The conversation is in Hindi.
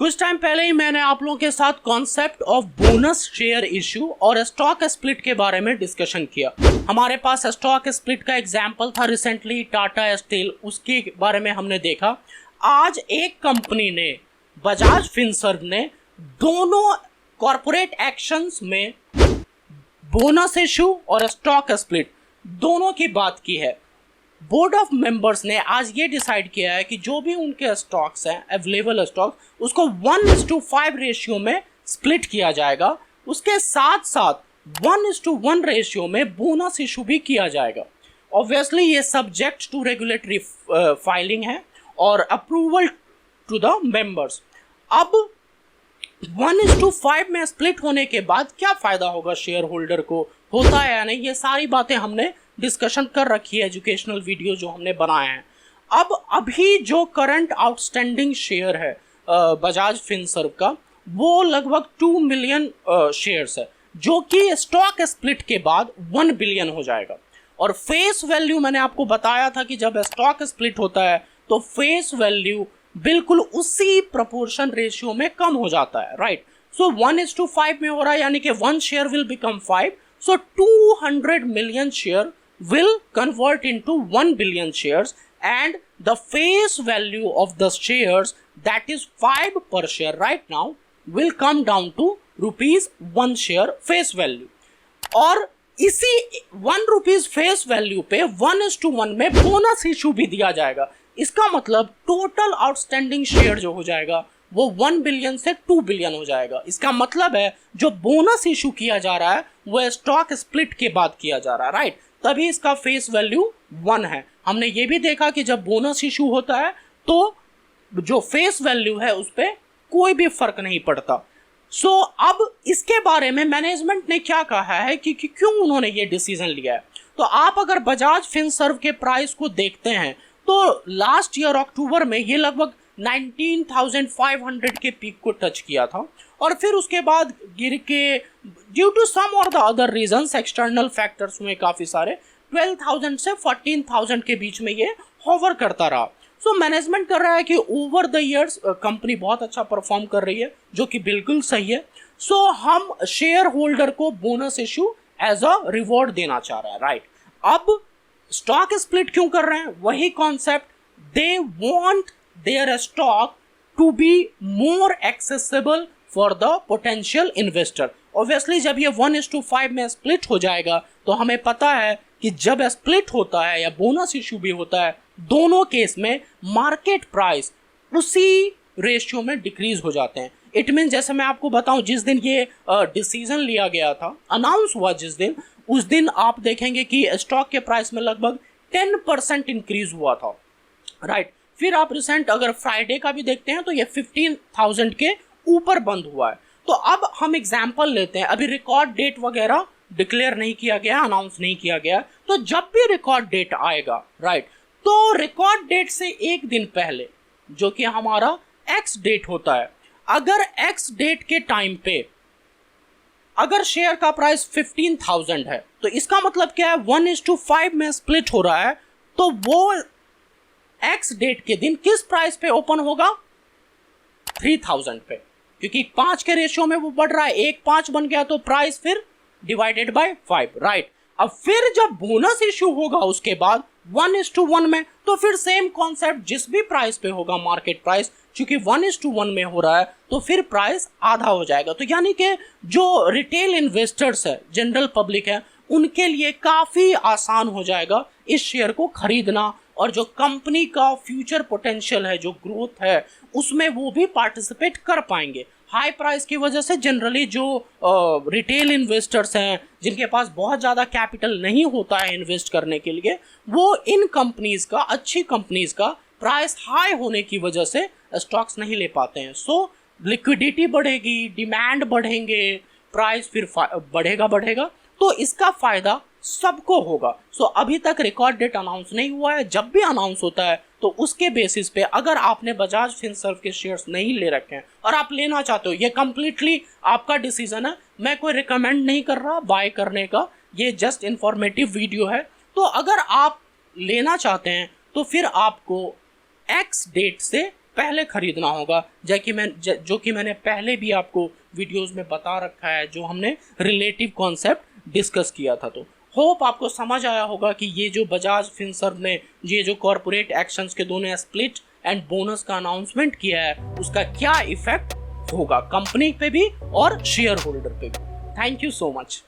कुछ टाइम पहले ही मैंने आप लोगों के साथ concept of bonus share issue और स्टॉक स्प्लिट के बारे में डिस्कशन किया। हमारे पास स्टॉक स्प्लिट का एग्जांपल था रिसेंटली टाटा स्टील, उसके बारे में हमने देखा। आज एक कंपनी ने, बजाज फिनसर्व ने, दोनों कॉर्पोरेट एक्शंस में बोनस इशू और स्टॉक स्प्लिट दोनों की बात की है। बोर्ड ऑफ मेंबर्स ने आज ये डिसाइड किया है कि जो भी उनके स्टॉक्स हैं, अवेलेबल स्टॉक, उसको 1:5 रेशियो में स्प्लिट किया जाएगा। उसके साथ साथ 1:1 रेशियो में बोनस इशू भी किया जाएगा। ऑब्वियसली ये सब्जेक्ट टू रेगुलेटरी फाइलिंग है और अप्रूवल टू द मेंबर्स। अब 1:5 में स्प्लिट होने के बाद क्या फायदा होगा शेयर होल्डर को, होता है या नहीं, ये सारी बातें हमने डिस्कशन कर रखी है एजुकेशनल वीडियो जो हमने बनाए हैं। अब अभी जो करंट आउटस्टैंडिंग शेयर है बजाज फिनसर्व का, वो लगभग 2 मिलियन शेयर्स है, जो कि स्टॉक स्प्लिट के बाद 1 बिलियन हो जाएगा। और फेस वैल्यू मैंने आपको बताया था कि जब स्टॉक स्प्लिट होता है तो फेस वैल्यू बिल्कुल उसी प्रपोर्शन रेशियो में कम हो जाता है, राइट। सो 1:5 में हो रहा है, यानी कि 1 share will become 5, so 200 million share will convert into 1 billion shares, and the face value of the shares, that is 5 per share right now, will come down to ₹1 share face value। और इसी 1 rupees face value पे 1:1 में बोनस इशू भी दिया जाएगा। इसका मतलब टोटल आउटस्टैंडिंग शेयर जो हो जाएगा वो 1 बिलियन से 2 बिलियन हो जाएगा। इसका मतलब है जो बोनस इशू किया जा रहा है वो स्टॉक स्प्लिट के बाद किया जा रहा है, राइट। तभी इसका फेस वैल्यू 1 है। हमने ये भी देखा कि जब बोनस इशू होता है तो जो फेस वैल्यू है उस पर कोई भी फर्क नहीं पड़ता। सो अब इसके बारे में मैनेजमेंट ने क्या कहा है कि क्यों उन्होंने ये डिसीजन लिया है। तो आप अगर बजाज फिनसर्व के प्राइस को देखते हैं तो लास्ट ईयर अक्टूबर में ये लगभग 19,500 के पीक को टच किया था, और फिर उसके बाद गिर के ड्यू टू सम और the other reasons, external factors में काफ़ी सारे 12,000 से 14,000 के बीच में ये होवर करता रहा। सो मैनेजमेंट कर रहा है कि ओवर द ईयर्स कंपनी बहुत अच्छा परफॉर्म कर रही है, जो कि बिल्कुल सही है। सो हम शेयर होल्डर को bonus issue as a reward देना चाह रहा है, राइट। अब स्टॉक स्प्लिट क्यों कर रहे हैं, वही concept, they want their stock to be more accessible for the potential investor। Obviously जब ये 1:5 में स्प्लिट हो जाएगा तो हमें पता है कि जब स्प्लिट होता है या बोनस इशू भी होता है, दोनों केस में मार्केट प्राइस उसी रेशियो में डिक्रीज हो जाते हैं। इट मीन जैसे मैं आपको बताऊं, जिस दिन ये डिसीजन लिया गया था, अनाउंस हुआ जिस दिन, उस दिन आप देखेंगे कि स्टॉक के प्राइस में लगभग 10% इंक्रीज हुआ था, राइट। फिर आप रिसेंट अगर फ्राइडे का भी देखते हैं तो ये 15,000 के ऊपर बंद हुआ है। तो अब हम एग्जांपल लेते हैं, अभी रिकॉर्ड डेट वगैरह डिक्लेयर नहीं किया गया, अनाउंस नहीं किया गया। तो जब भी रिकॉर्ड डेट आएगा, राइट, तो रिकॉर्ड डेट से एक दिन पहले जो कि हमारा एक्स डेट होता है, अगर एक्स डेट के टाइम पे अगर शेयर का प्राइस 15,000 है तो इसका मतलब क्या है, 1:5 में स्प्लिट हो रहा है, तो वो एक्स डेट के दिन किस प्राइस पे ओपन होगा, 3,000 पे, क्योंकि 5 के रेशियो में वो बढ़ रहा है, 1/5 बन गया तो प्राइस फिर डिवाइडेड बाय 5, राइट। अब फिर जब बोनस इशू होगा उसके बाद 1:1 में, तो फिर सेम कॉन्सेप्ट, जिस भी प्राइस पे होगा मार्केट प्राइस, क्योंकि 1:1 में हो रहा है तो फिर प्राइस आधा हो जाएगा। तो यानी कि जो रिटेल इन्वेस्टर्स है, जनरल पब्लिक है, उनके लिए काफ़ी आसान हो जाएगा इस शेयर को खरीदना, और जो कंपनी का फ्यूचर पोटेंशियल है, जो ग्रोथ है, उसमें वो भी पार्टिसिपेट कर पाएंगे। हाई प्राइस की वजह से जनरली जो रिटेल इन्वेस्टर्स हैं, जिनके पास बहुत ज़्यादा कैपिटल नहीं होता है इन्वेस्ट करने के लिए, वो इन कंपनीज़ का, अच्छी कंपनीज़ का प्राइस हाई होने की वजह से स्टॉक्स नहीं ले पाते हैं। सो लिक्विडिटी बढ़ेगी, डिमांड बढ़ेंगे, प्राइस फिर बढ़ेगा, तो इसका फ़ायदा सबको होगा। सो अभी तक रिकॉर्ड डेट अनाउंस नहीं हुआ है, जब भी अनाउंस होता है तो उसके बेसिस पे अगर आपने बजाज फिनसर्व के शेयर्स नहीं ले रखे हैं और आप लेना चाहते हो, ये कम्प्लीटली आपका डिसीजन है, मैं कोई रिकमेंड नहीं कर रहा बाय करने का, ये जस्ट इंफॉर्मेटिव वीडियो है। तो अगर आप लेना चाहते हैं तो फिर आपको एक्स डेट से पहले खरीदना होगा, जो कि मैंने पहले भी आपको वीडियोस में बता रखा है, जो हमने रिलेटिव कॉन्सेप्ट डिस्कस किया था। तो होप आपको समझ आया होगा कि ये जो बजाज फिनसर्व ने ये जो कॉरपोरेट एक्शंस के दोनों स्प्लिट एंड बोनस का अनाउंसमेंट किया है, उसका क्या इफेक्ट होगा कंपनी पे भी और शेयर होल्डर पे भी। Thank you so much.